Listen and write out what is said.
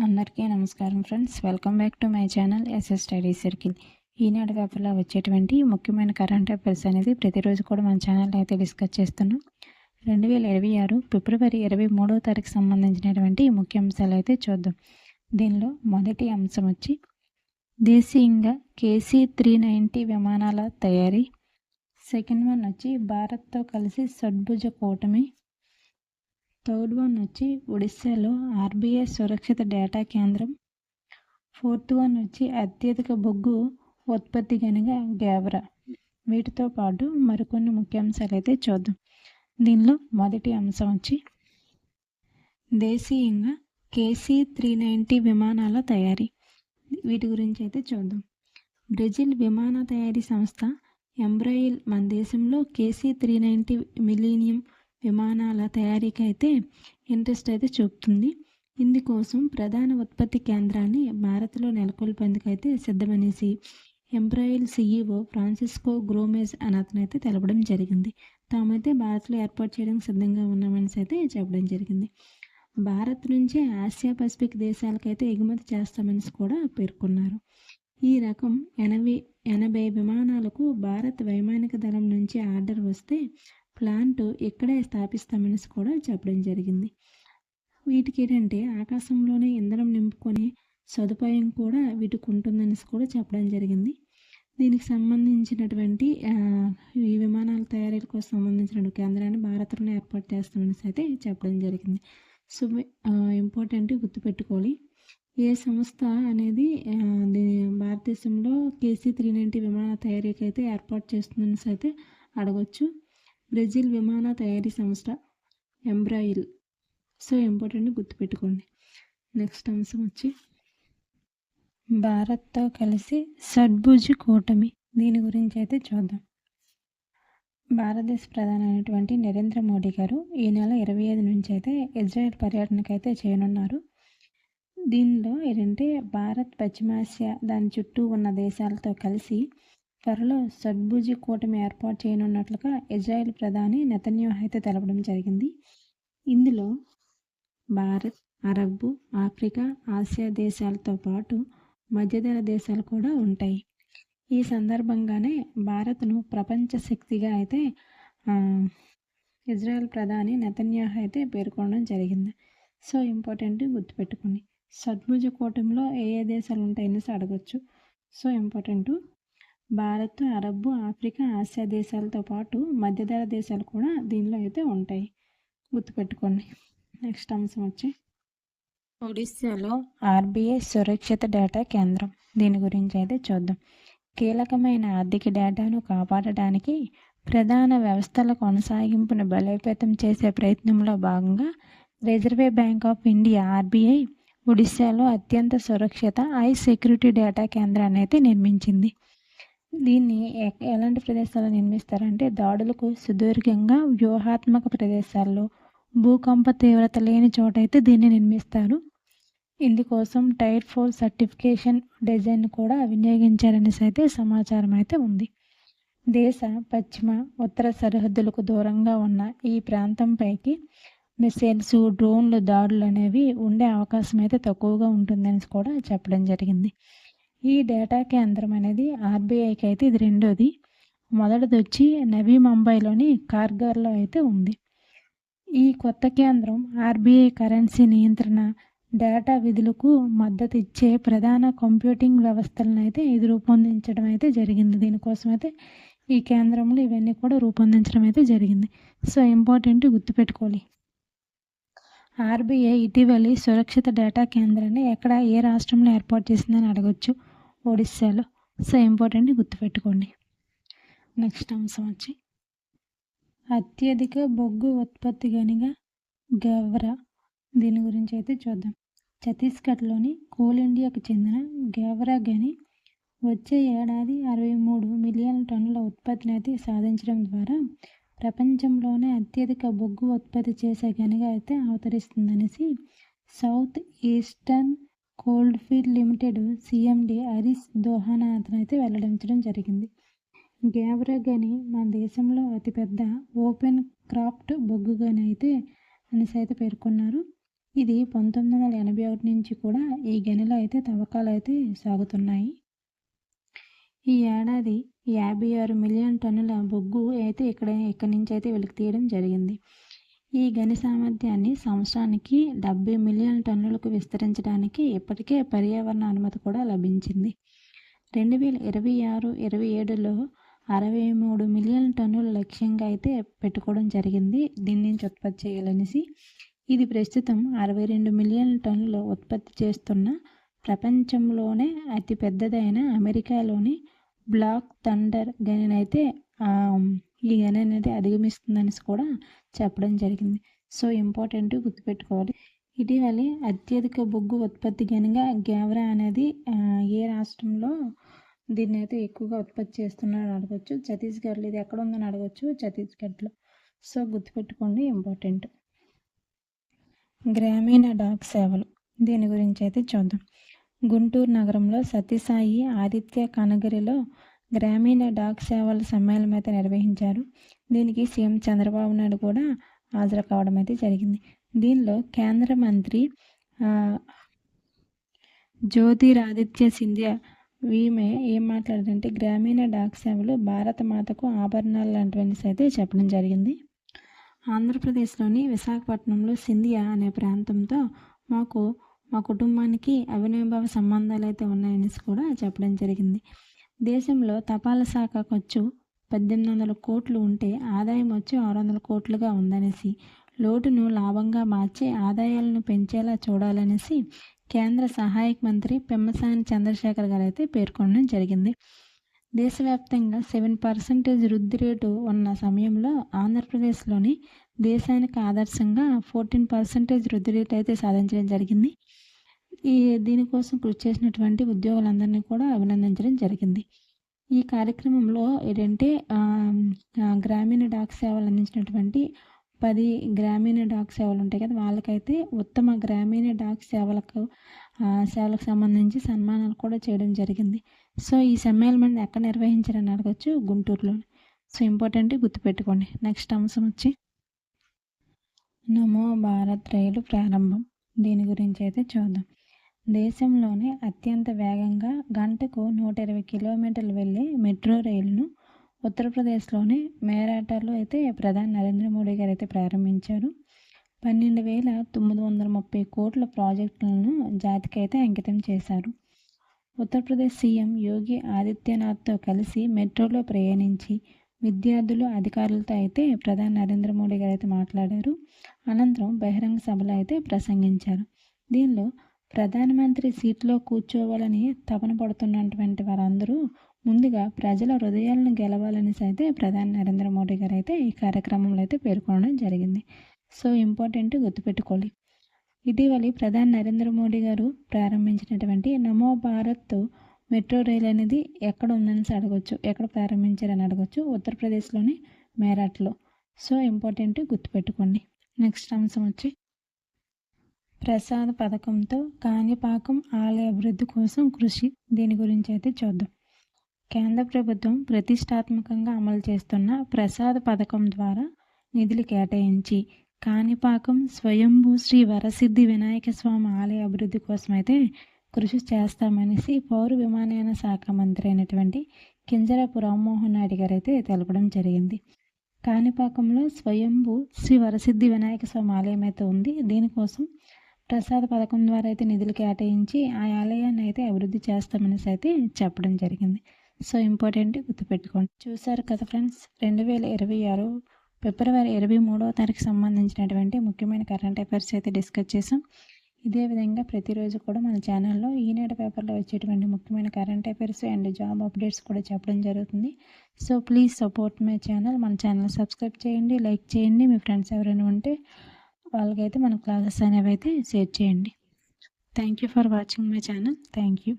అందరికీ నమస్కారం friends. Welcome back to my channel SS study circle. Eenadu పేపర్లో వచ్చేటువంటి ముఖ్యమైన కరెంట్ అఫైర్స్ అనేది ప్రతిరోజు కూడా మన ఛానల్లో అయితే డిస్కస్ చేస్తున్నాం. 2026 ఫిబ్రవరి 23వ తారీఖు సంబంధించినటువంటి ముఖ్యాంశాలు అయితే చూద్దాం. దీనిలో మొదటి అంశం వచ్చి దేశీయంగా KC-390 విమానాల తయారీ. సెకండ్ వన్ వచ్చి భారత్తో కలిసి షడ్భుజ కూటమి. థర్డ్ వన్ వచ్చి ఒడిశాలో RBI సురక్షిత డేటా కేంద్రం. ఫోర్త్ వన్ వచ్చి అత్యధిక బొగ్గు ఉత్పత్తి గనిగా గ్యావరా. వీటితో పాటు మరికొన్ని ముఖ్యాంశాలు అయితే చూద్దాం. దీనిలో మొదటి అంశం వచ్చి దేశీయంగా KC-390 విమానాల తయారీ. వీటి గురించి అయితే చూద్దాం. బ్రెజిల్ విమాన తయారీ సంస్థ ఎంబ్రాయిల్ మన దేశంలో KC-390 మిలీనియం విమానాల తయారీకి అయితే ఇంట్రెస్ట్ అయితే చూపుతుంది. ఇందుకోసం ప్రధాన ఉత్పత్తి కేంద్రాన్ని భారత్లో నెలకొల్పేందుకైతే సిద్ధమనేసి ఎంబ్రాయిల్ CEO ఫ్రాన్సిస్కో గ్రోమేజ్ అని అతనైతే తెలపడం జరిగింది. తామైతే భారత్లో ఏర్పాటు చేయడానికి సిద్ధంగా ఉన్నామని అయితే చెప్పడం జరిగింది. భారత్ నుంచి ఆసియా పసిఫిక్ దేశాలకైతే ఎగుమతి చేస్తామని కూడా పేర్కొన్నారు. ఈ రకం 80 విమానాలకు భారత్ వైమానిక దళం నుంచి ఆర్డర్ వస్తే ప్లాంట్ ఇక్కడే స్థాపిస్తామని కూడా చెప్పడం జరిగింది. వీటికి ఏంటంటే ఆకాశంలోనే ఇంధనం నింపుకునే సదుపాయం కూడా వీటికి ఉంటుందని కూడా చెప్పడం జరిగింది. దీనికి సంబంధించినటువంటి ఈ విమానాల తయారీ కోసం సంబంధించిన కేంద్రాన్ని భారత్లోనే ఏర్పాటు చేస్తామని అయితే చెప్పడం జరిగింది. సో ఇంపార్టెంట్ గుర్తుపెట్టుకోవాలి. ఏ సంస్థ అనేది భారతదేశంలో KC-390 విమాన తయారీకి అయితే ఏర్పాటు చేస్తుందని అయితే అడగవచ్చు. బ్రెజిల్ విమాన తయారీ సంస్థ ఎంబ్రాయిల్. సో ఇంపార్టెంట్ గుర్తుపెట్టుకోండి. నెక్స్ట్ అంశం వచ్చి భారత్తో కలిసి షడ్భుజ కూటమి. దీని గురించి అయితే చూద్దాం. భారతదేశ ప్రధాని అయినటువంటి నరేంద్ర మోడీ గారు ఈ నెల 25 నుంచి అయితే ఇజ్రాయెల్ పర్యటనకు అయితే చేయనున్నారు. దీనిలో ఏంటంటే భారత్, పశ్చిమాసియా దాని చుట్టూ ఉన్న దేశాలతో కలిసి త్వరలో షడ్భుజ కూటమి ఏర్పాటు చేయనున్నట్లుగా ఇజ్రాయెల్ ప్రధాని నెతన్యాహు అయితే తెలపడం జరిగింది. ఇందులో భారత్, అరబ్, ఆఫ్రికా, ఆసియా దేశాలతో పాటు మధ్యధర దేశాలు కూడా ఉంటాయి. ఈ సందర్భంగానే భారత్ను ప్రపంచ శక్తిగా అయితే ఇజ్రాయెల్ ప్రధాని నెతన్యాహు అయితే పేర్కొనడం జరిగింది. సో ఇంపార్టెంట్ గుర్తుపెట్టుకోండి. షడ్భుజ కూటమిలో ఏ దేశాలు ఉంటాయని అడగచ్చు. So important Bharat, Arab, Africa, Asia దేశాలతో పాటు మధ్యధర దేశాలు కూడా దీనిలో అయితే ఉంటాయి. గుర్తుపెట్టుకోండి. నెక్స్ట్ అంశం వచ్చి ఒడిశాలో RBI సురక్షిత డేటా కేంద్రం. దీని గురించి అయితే చూద్దాం. కీలకమైన ఆర్థిక డేటాను కాపాడడానికి ప్రధాన వ్యవస్థల కొనసాగింపును బలోపేతం చేసే ప్రయత్నంలో భాగంగా reserve bank of India RBI ఒడిశాలో అత్యంత సురక్షిత హై సెక్యూరిటీ డేటా కేంద్రాన్ని అయితే నిర్మించింది. దీన్ని ఎలాంటి ప్రదేశాల్లో నిర్మిస్తారంటే దాడులకు సుదీర్ఘంగా వ్యూహాత్మక ప్రదేశాల్లో, భూకంప తీవ్రత లేని చోట అయితే దీన్ని నిర్మిస్తారు. ఇందుకోసం టైర్ 4 సర్టిఫికేషన్ డిజైన్ కూడా వినియోగించారని అయితే సమాచారం అయితే ఉంది. దేశ పశ్చిమ, ఉత్తర సరిహద్దులకు దూరంగా ఉన్న ఈ ప్రాంతంపైకి మిసైల్స్, డ్రోన్లు దాడులు అనేవి ఉండే అవకాశం అయితే తక్కువగా ఉంటుందని కూడా చెప్పడం జరిగింది. ఈ డేటా కేంద్రం అనేది RBIకి అయితే ఇది రెండోది. మొదటిది వచ్చి నవీ ముంబైలోని కార్గర్లో అయితే ఉంది. ఈ కొత్త కేంద్రం RBI కరెన్సీ నియంత్రణ, డేటా విధులకు మద్దతు ఇచ్చే ప్రధాన కంప్యూటింగ్ వ్యవస్థలను అయితే ఇది రూపొందించడం అయితే జరిగింది. దీనికోసం అయితే ఈ కేంద్రంలో ఇవన్నీ కూడా రూపొందించడం అయితే జరిగింది. సో ఇంపార్టెంట్ గుర్తుపెట్టుకోవాలి. RBI ఇటీవలి సురక్షిత డేటా కేంద్రాన్ని ఎక్కడ ఏ రాష్ట్రంలో ఏర్పాటు చేసిందని అడగచ్చు. ఒడిశాలో. సో ఇంపార్టెంట్ గుర్తుపెట్టుకోండి. నెక్స్ట్ అంశం వచ్చి అత్యధిక బొగ్గు ఉత్పత్తి గనిగా గ్యావరా. దీని గురించి అయితే చూద్దాం. ఛత్తీస్గఢ్లోని కోల్ ఇండియాకు చెందిన గ్యావరా గని వచ్చే ఏడాది 63 మిలియన్ టన్నుల ఉత్పత్తిని అయితే సాధించడం ద్వారా ప్రపంచంలోనే అత్యధిక బొగ్గు ఉత్పత్తి చేసే గనిగా అయితే అవతరిస్తుందనేసి south eastern coalfield limited CMD Harish Duhan అతనైతే వెల్లడించడం జరిగింది. గ్యావరా గని మన దేశంలో అతిపెద్ద ఓపెన్ క్రాఫ్ట్ బొగ్గు గని అయితే పేర్కొన్నారు. ఇది 1981 నుంచి కూడా ఈ గనిలో అయితే తవ్వకాలు అయితే సాగుతున్నాయి. ఈ ఏడాది 56 మిలియన్ టన్నుల బొగ్గు అయితే ఇక్కడి నుంచి అయితే వెలికి తీయడం జరిగింది. ఈ గని సామర్థ్యాన్ని సంవత్సరానికి 70 మిలియన్ టన్నులకు విస్తరించడానికి ఇప్పటికే పర్యావరణ అనుమతి కూడా లభించింది. 2026-27లో 63 మిలియన్ టన్నుల లక్ష్యంగా అయితే పెట్టుకోవడం జరిగింది దీని నుంచి ఉత్పత్తి చేయాలనేసి. ఇది ప్రస్తుతం 62 మిలియన్ టన్నులు ఉత్పత్తి చేస్తున్న ప్రపంచంలోనే అతి పెద్దదైన అమెరికాలోని బ్లాక్ థండర్ గనినైతే ఈ గని అనేది అధిగమిస్తుందని కూడా చెప్పడం జరిగింది. సో ఇంపార్టెంట్ గుర్తుపెట్టుకోవాలి. ఇటీవలి అత్యధిక బొగ్గు ఉత్పత్తి గనిగా గ్యావరా అనేది ఏ రాష్ట్రంలో దీన్ని అయితే ఎక్కువగా ఉత్పత్తి చేస్తున్నారని అడగచ్చు. ఛత్తీస్గఢ్లో. ఇది ఎక్కడ ఉందని అడగచ్చు. ఛత్తీస్గఢ్లో. సో గుర్తుపెట్టుకోండి, ఇంపార్టెంట్. గ్రామీణ డాక్ సేవలు దీని గురించి అయితే చూద్దాం. గుంటూరు నగరంలో సత్యసాయి ఆదిత్య కనగిరిలో గ్రామీణ డాక్ సేవల సమ్మేళనం అయితే నిర్వహించారు. దీనికి సీఎం చంద్రబాబు నాయుడు కూడా హాజరు కావడం అయితే జరిగింది. దీనిలో కేంద్ర మంత్రి జ్యోతిరాదిత్య సింధియా ఈమె ఏం మాట్లాడారంటే గ్రామీణ డాక్ సేవలు భారత మాతకు ఆభరణాలు లాంటివన్నీ అయితే చెప్పడం జరిగింది. ఆంధ్రప్రదేశ్లోని విశాఖపట్నంలో సింధియా అనే ప్రాంతంతో మా కుటుంబానికి అవినాభావ సంబంధాలు అయితే ఉన్నాయని కూడా చెప్పడం జరిగింది. దేశంలో తపాలా శాఖ ఖర్చు 1800 కోట్లు ఉంటే ఆదాయం వచ్చి 600 కోట్లుగా ఉందనేసి, లోటును లాభంగా మార్చి ఆదాయాలను పెంచేలా చూడాలనేసి కేంద్ర సహాయక మంత్రి పెమ్మసాని చంద్రశేఖర్ గారు అయితే పేర్కొనడం జరిగింది. దేశవ్యాప్తంగా 7% వృద్ధి రేటు ఉన్న సమయంలో ఆంధ్రప్రదేశ్లోని దేశానికి ఆదర్శంగా 14% వృద్ధి రేటు అయితే సాధించడం జరిగింది. దీనికోసం కృషి చేసినటువంటి ఉద్యోగులందరినీ కూడా అభినందించడం జరిగింది. ఈ కార్యక్రమంలో ఏంటంటే గ్రామీణ డాక్ సేవలు అందించినటువంటి 10 గ్రామీణ డాక్ సేవలు ఉంటాయి కదా, వాళ్ళకైతే ఉత్తమ గ్రామీణ డాక్ సేవలకు సంబంధించి సన్మానాలు కూడా చేయడం జరిగింది. సో ఈ సమ్మేళనం ఎక్కడ నిర్వహించారని అడగచ్చు, గుంటూరులో. సో ఇంపార్టెంట్ గుర్తుపెట్టుకోండి. నెక్స్ట్ అంశం వచ్చి నమో భారత్ రైలు ప్రారంభం. దీని గురించి అయితే చూద్దాం. దేశంలోనే అత్యంత వేగంగా గంటకు 120 కిలోమీటర్లు వెళ్ళే మెట్రో రైలును ఉత్తరప్రదేశ్లోని మేరఠలో అయితే ప్రధాని నరేంద్ర మోడీ గారు అయితే ప్రారంభించారు. 12,930 కోట్ల ప్రాజెక్టులను జాతికి అయితే అంకితం చేశారు. ఉత్తరప్రదేశ్ సీఎం యోగి ఆదిత్యనాథ్తో కలిసి మెట్రోలో ప్రయాణించి విద్యార్థులు, అధికారులతో అయితే ప్రధాని నరేంద్ర మోడీ గారు అయితే మాట్లాడారు. అనంతరం బహిరంగ సభలో అయితే ప్రసంగించారు. దీనిలో ప్రధానమంత్రి సీట్లో కూర్చోవాలని తపన పడుతున్నటువంటి వారందరూ ముందుగా ప్రజల హృదయాలను గెలవాలని అయితే ప్రధాని నరేంద్ర మోడీ గారు అయితే ఈ కార్యక్రమంలో అయితే పేర్కొనడం జరిగింది. సో ఇంపార్టెంట్ గుర్తుపెట్టుకోవాలి. ఇటీవలి ప్రధాని నరేంద్ర మోడీ గారు ప్రారంభించినటువంటి నమో భారత్ మెట్రో రైలు అనేది ఎక్కడ ఉందని అడగచ్చు, ఎక్కడ ప్రారంభించారని అడగచ్చు. ఉత్తరప్రదేశ్లోని మేరఠ్లో. సో ఇంపార్టెంట్ గుర్తుపెట్టుకోండి. నెక్స్ట్ అంశం వచ్చి ప్రసాద్ పథకంతో కాణిపాకం ఆలయ అభివృద్ధి కోసం కృషి. దీని గురించి అయితే చూద్దాం. కేంద్ర ప్రభుత్వం ప్రతిష్టాత్మకంగా అమలు చేస్తున్న ప్రసాద్ పథకం ద్వారా నిధులు కేటాయించి కాణిపాకం స్వయంభూ శ్రీ వరసిద్ధి వినాయక స్వామి ఆలయ అభివృద్ధి కోసం అయితే కృషి చేస్తామనేసి పౌర విమానయాన శాఖ మంత్రి అయినటువంటి కింజరాపు రామ్మోహన్ నాయుడు గారు అయితే తెలపడం జరిగింది. కాణిపాకంలో స్వయంభూ శ్రీ వరసిద్ధి వినాయక స్వామి ఆలయం అయితే ఉంది. దీనికోసం ప్రసాద పథకం ద్వారా అయితే నిధులు కేటాయించి ఆ ఆలయాన్ని అయితే అభివృద్ధి చేస్తామనేసి అయితే చెప్పడం జరిగింది. సో ఇంపార్టెంట్ గుర్తుపెట్టుకోండి. చూసారు కదా ఫ్రెండ్స్, 2026 ఫిబ్రవరి 23వ తారీఖు సంబంధించినటువంటి ముఖ్యమైన కరెంట్ అఫైర్స్ అయితే డిస్కస్ చేసాం. ఇదే విధంగా ప్రతిరోజు కూడా మన ఛానల్లో ఈనాడు పేపర్లో వచ్చేటువంటి ముఖ్యమైన current affairs and job updates కూడా చెప్పడం జరుగుతుంది. So please support my channel. మన ఛానల్ సబ్స్క్రైబ్ చేయండి, లైక్ చేయండి. మీ ఫ్రెండ్స్ ఎవరైనా ఉంటే వాళ్ళకైతే మన క్లాసెస్ అనేవి అయితే షేర్ చేయండి. Thank you for watching my channel. Thank you.